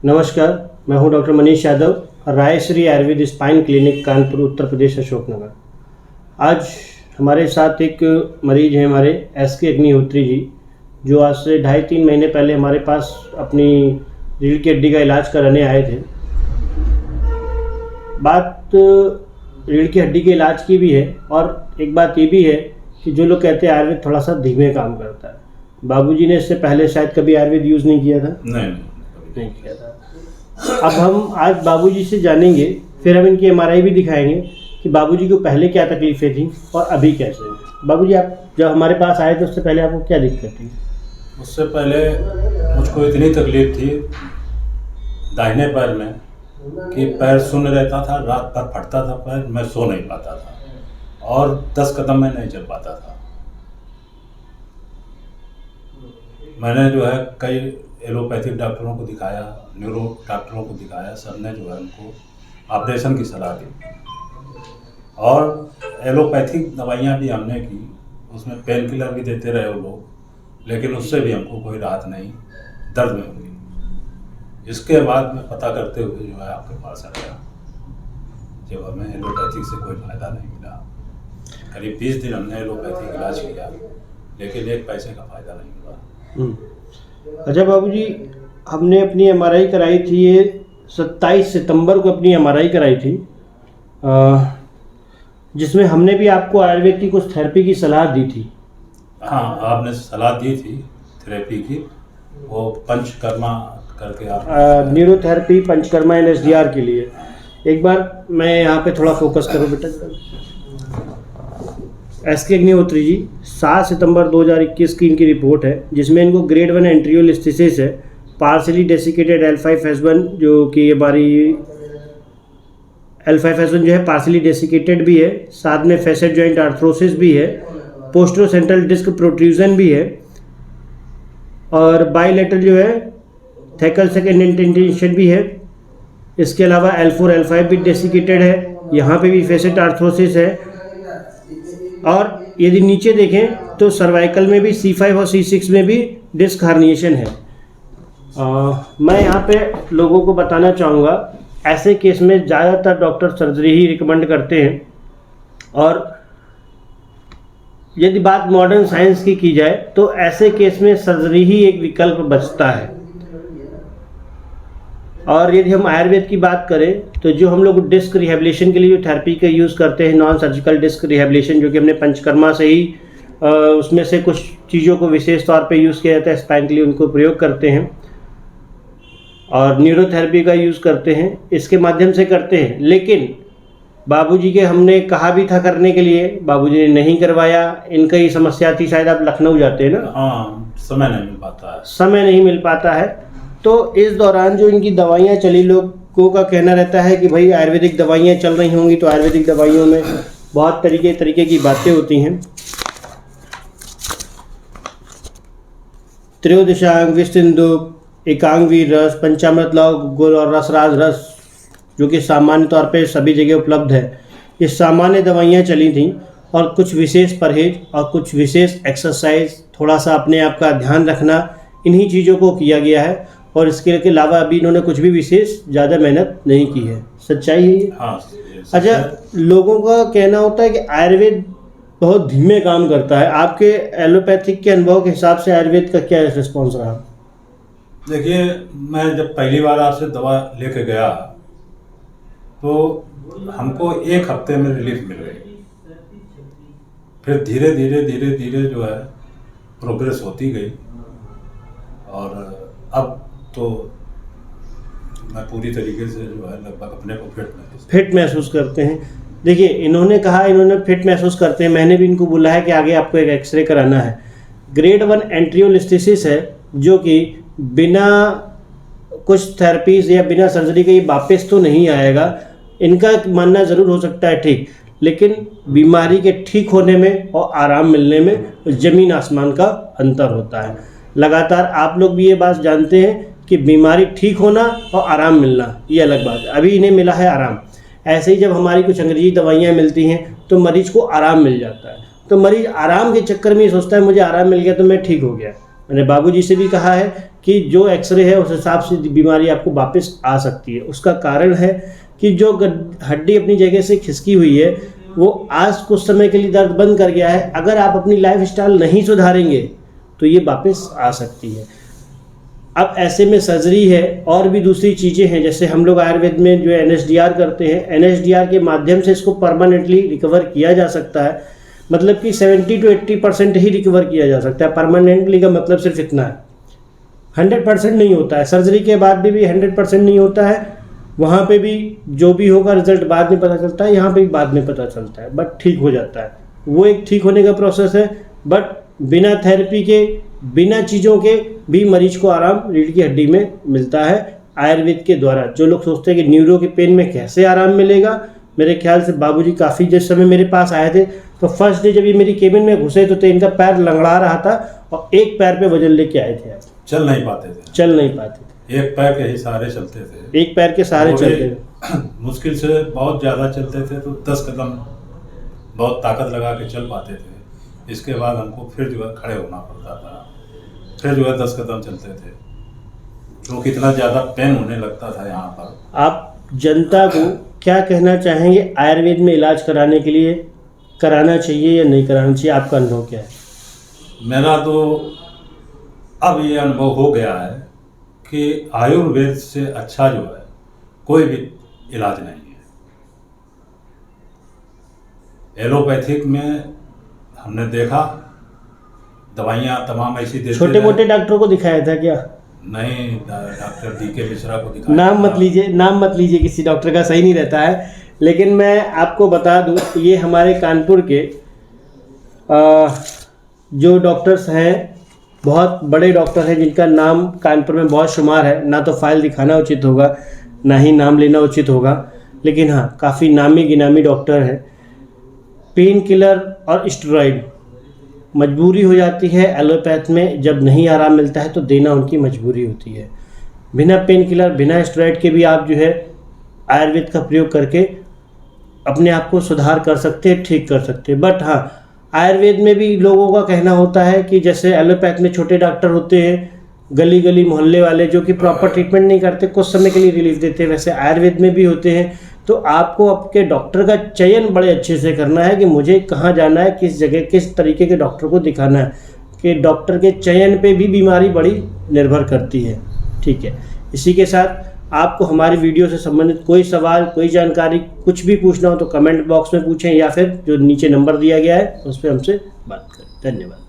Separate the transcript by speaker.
Speaker 1: नमस्कार, मैं हूं doctor Manish Yadav, Raishree Ayurveda spine clinic, Kanpur, Uttar Pradesh, Ashoknagar. आज हमारे साथ एक मरीज हैं हमारे SK अग्निहोत्री जी, जो आज से 2.5-3 महीने पहले हमारे पास अपनी रीढ़ की हड्डी का इलाज कराने आए थे। बात रीढ़ की हड्डी के इलाज की भी है और एक बात ये भी है कि जो लोग कहते हैं आयुर्वेद थोड़ा सा धीमे काम करता है। बाबूजी ने इससे पहले शायद कभी आयुर्वेद यूज़ नहीं किया था? नहीं किया था। अब हम आज बाबूजी से जानेंगे, फिर हम इनकी MRI भी दिखाएंगे कि बाबूजी को पहले क्या तकलीफ़ें थी और अभी कैसे हैं। बाबूजी, आप जब हमारे पास आए तो उससे पहले आपको क्या दिक्कत थी?
Speaker 2: उससे पहले मुझको इतनी तकलीफ़ थी दाहिने पैर में कि पैर शून्य रहता था, रात भर फटता था पैर, मैं सो नहीं पाता था और 10 कदम में नहीं चल पाता था। मैंने जो है कई एलोपैथिक डॉक्टरों को दिखाया, न्यूरो डॉक्टरों को दिखाया, सबने जो है उनको ऑपरेशन की सलाह दी और एलोपैथिक दवाइयाँ भी हमने की, उसमें पेन किलर भी देते रहे वो लोग, लेकिन उससे भी हमको कोई राहत नहीं, दर्द में हुई। इसके बाद मैं पता करते हुए जो है आपके पास आया, जब हमें एलोपैथिक से कोई फ़ायदा नहीं मिला। करीब 20 दिन हमने एलोपैथिक इलाज किया, लेकिन 1 पैसे का फ़ायदा नहीं हुआ।
Speaker 1: अच्छा बाबूजी, हमने अपनी MRI कराई थी, ये 27 सितंबर को अपनी MRI कराई थी, जिसमें हमने भी आपको आयुर्वेद की कुछ थेरेपी की सलाह दी थी।
Speaker 2: हाँ, आपने सलाह दी थी थेरेपी की, वो पंचकर्मा करके आप
Speaker 1: न्यूरोथेरेपी, पंचकर्मा NSDR के लिए। एक बार मैं यहाँ पे थोड़ा फोकस करूँ बेटा। SK अग्निहोत्री जी, 7 सितंबर 2021 की इनकी रिपोर्ट है, जिसमें इनको ग्रेड 1 एंट्रियोलिस्टिसिस है, पार्सली डेसिकेटेड L5S1, जो कि हमारी L5S1 जो है पार्सली डेसिकेटेड भी है, साथ में फेसेट जॉइंट आर्थरोसिस भी है, पोस्टरोसेंट्रल डिस्क प्रोट्रूजन भी है और बाइलेटरल जो है थेकल सेकंड इंडेंटेशन भी है। इसके अलावा L4 L5 भी डेसिकेटेड है, यहाँ पे भी फेसेट आर्थरोसिस है और यदि नीचे देखें तो सर्वाइकल में भी C5 और C6 में भी डिस्क हर्निएशन है। मैं यहाँ पे लोगों को बताना चाहूँगा, ऐसे केस में ज़्यादातर डॉक्टर सर्जरी ही रिकमेंड करते हैं और यदि बात मॉडर्न साइंस की जाए तो ऐसे केस में सर्जरी ही एक विकल्प बचता है। और यदि हम आयुर्वेद की बात करें तो जो हम लोग डिस्क रिहेबिलिटेशन के लिए जो थेरेपी का यूज़ करते हैं, नॉन सर्जिकल डिस्क रिहेबिलिटेशन, जो कि हमने पंचकर्मा से ही उसमें से कुछ चीज़ों को विशेष तौर पे यूज़ किया जाता है, स्पाइन के लिए उनको प्रयोग करते हैं और न्यूरोथेरेपी का यूज़ करते हैं, इसके माध्यम से करते हैं। लेकिन बाबूजी के हमने कहा भी था करने के लिए, बाबूजी ने नहीं करवाया। इनका ही समस्या थी, शायद आप लखनऊ जाते हैं ना?
Speaker 2: हाँ, समय नहीं मिल पाता है।
Speaker 1: समय नहीं मिल पाता है। तो इस दौरान जो इनकी दवाइयाँ चली, लोगों का कहना रहता है कि भाई आयुर्वेदिक दवाइयाँ चल रही होंगी, तो आयुर्वेदिक दवाइयों में बहुत तरीके की बातें होती हैं। त्रयोदशांग, विष्णु, एकांग वीर रस, पंचामृत लव, गुल और रसराज रस, जो कि सामान्य तौर पे सभी जगह उपलब्ध है। ये सामान्य दवाइयाँ चली थीं और कुछ विशेष परहेज और कुछ विशेष एक्सरसाइज, थोड़ा सा अपने आप का ध्यान रखना, इन्हीं चीज़ों को किया गया है और इसके अलावा अभी इन्होंने कुछ भी विशेष ज़्यादा मेहनत नहीं की है। सच्चाई है ये?
Speaker 2: हाँ।
Speaker 1: अच्छा, लोगों का कहना होता है कि आयुर्वेद बहुत धीमे काम करता है। आपके एलोपैथिक के अनुभव के हिसाब से आयुर्वेद का क्या रिस्पॉन्स रहा?
Speaker 2: देखिए, मैं जब पहली बार आपसे दवा लेके गया तो हमको 1 हफ्ते में रिलीफ मिल गई, फिर धीरे धीरे जो है प्रोग्रेस होती गई और अब तो मैं पूरी तरीके से जो है लगभग अपने को फिट
Speaker 1: महसूस करते हैं। देखिए, इन्होंने कहा इन्होंने फिट महसूस करते हैं, मैंने भी इनको बोला है कि आगे आपको एक एक्सरे कराना है। ग्रेड 1 एंट्रियोलिस्टिसिस है, जो कि बिना कुछ थेरेपीज या बिना सर्जरी के ये वापस तो नहीं आएगा। इनका मानना ज़रूर हो सकता है ठीक, लेकिन बीमारी के ठीक होने में और आराम मिलने में ज़मीन आसमान का अंतर होता है। लगातार आप लोग भी ये बात जानते हैं कि बीमारी ठीक होना और आराम मिलना ये अलग बात है। अभी इन्हें मिला है आराम। ऐसे ही जब हमारी कुछ अंग्रेजी दवाइयाँ मिलती हैं तो मरीज को आराम मिल जाता है, तो मरीज आराम के चक्कर में ये सोचता है मुझे आराम मिल गया तो मैं ठीक हो गया। मैंने बाबूजी से भी कहा है कि जो एक्सरे है उस हिसाब से बीमारी आपको वापस आ सकती है। उसका कारण है कि जो हड्डी अपनी जगह से खिसकी हुई है वो आज कुछ समय के लिए दर्द बंद कर गया है, अगर आप अपनी लाइफस्टाइल नहीं सुधारेंगे तो ये वापस आ सकती है। अब ऐसे में सर्जरी है और भी दूसरी चीज़ें हैं, जैसे हम लोग आयुर्वेद में जो NSDR करते हैं, NSDR के माध्यम से इसको परमानेंटली रिकवर किया जा सकता है। मतलब कि 70 to 80% ही रिकवर किया जा सकता है। परमानेंटली का मतलब सिर्फ इतना है, 100% नहीं होता है। सर्जरी के बाद भी 100% नहीं होता है। वहाँ पे भी जो भी होगा रिजल्ट बाद में पता चलता है, यहाँ पे भी बाद में पता चलता है, बट ठीक हो जाता है। वो एक ठीक होने का प्रोसेस है, बट बिना थेरेपी के, बिना चीज़ों के भी मरीज को आराम रीढ़ की हड्डी में मिलता है आयुर्वेद के द्वारा। जो लोग सोचते हैं कि न्यूरो के पेन में कैसे आराम मिलेगा, मेरे ख्याल से बाबूजी काफ़ी जिस समय मेरे पास आए थे तो फर्स्ट डे जब ये मेरी केबिन में घुसे तो इनका पैर लंगड़ा रहा था और एक पैर पे वजन लेके आए थे।
Speaker 2: चल नहीं पाते थे,
Speaker 1: चल नहीं पाते थे,
Speaker 2: एक पैर के ही सहारे चलते थे,
Speaker 1: एक पैर के सहारे चलते थे।
Speaker 2: मुश्किल से बहुत ज़्यादा चलते थे तो 10 कदम बहुत ताकत लगा के चल पाते थे। इसके बाद हमको फिर जो है खड़े होना पड़ता था, फिर जो है 10 कदम चलते थे, तो कितना ज़्यादा पेन होने लगता था यहाँ पर।
Speaker 1: आप जनता को क्या कहना चाहेंगे आयुर्वेद में इलाज कराने के लिए, कराना चाहिए या नहीं कराना चाहिए, आपका अनुभव क्या है?
Speaker 2: मेरा तो अब ये अनुभव हो गया है कि आयुर्वेद से अच्छा जो है कोई भी इलाज नहीं है। एलोपैथिक में हमने देखा दवाइयाँ तमाम ऐसी देते
Speaker 1: छोटे मोटे डॉक्टरों को दिखाया था क्या?
Speaker 2: नहीं, डॉक्टर DK मिश्रा को दिखाया।
Speaker 1: नाम मत लीजिए, किसी डॉक्टर का सही नहीं रहता है। लेकिन मैं आपको बता दूं, ये हमारे कानपुर के जो डॉक्टर्स हैं, बहुत बड़े डॉक्टर हैं जिनका नाम कानपुर में बहुत शुमार है। ना तो फाइल दिखाना उचित होगा, ना ही नाम लेना उचित होगा, लेकिन हाँ काफ़ी नामी गिनामी डॉक्टर हैं। पेन किलर और स्टेरॉइड मजबूरी हो जाती है एलोपैथ में, जब नहीं आराम मिलता है तो देना उनकी मजबूरी होती है। बिना पेन किलर, बिना स्टेरॉइड के भी आप जो है आयुर्वेद का प्रयोग करके अपने आप को सुधार कर सकते हैं, ठीक कर सकते हैं। बट हाँ, आयुर्वेद में भी लोगों का कहना होता है कि जैसे एलोपैथ में छोटे डॉक्टर होते हैं, गली गली मोहल्ले वाले, जो कि प्रॉपर ट्रीटमेंट नहीं करते, कुछ समय के लिए रिलीफ देते हैं, वैसे आयुर्वेद में भी होते हैं। तो आपको आपके डॉक्टर का चयन बड़े अच्छे से करना है कि मुझे कहाँ जाना है, किस जगह, किस तरीके के डॉक्टर को दिखाना है, कि डॉक्टर के चयन पे भी बीमारी बड़ी निर्भर करती है। ठीक है, इसी के साथ आपको हमारी वीडियो से संबंधित कोई सवाल, कोई जानकारी, कुछ भी पूछना हो तो कमेंट बॉक्स में पूछें, या फिर जो नीचे नंबर दिया गया है उस पर हमसे बात करें। धन्यवाद।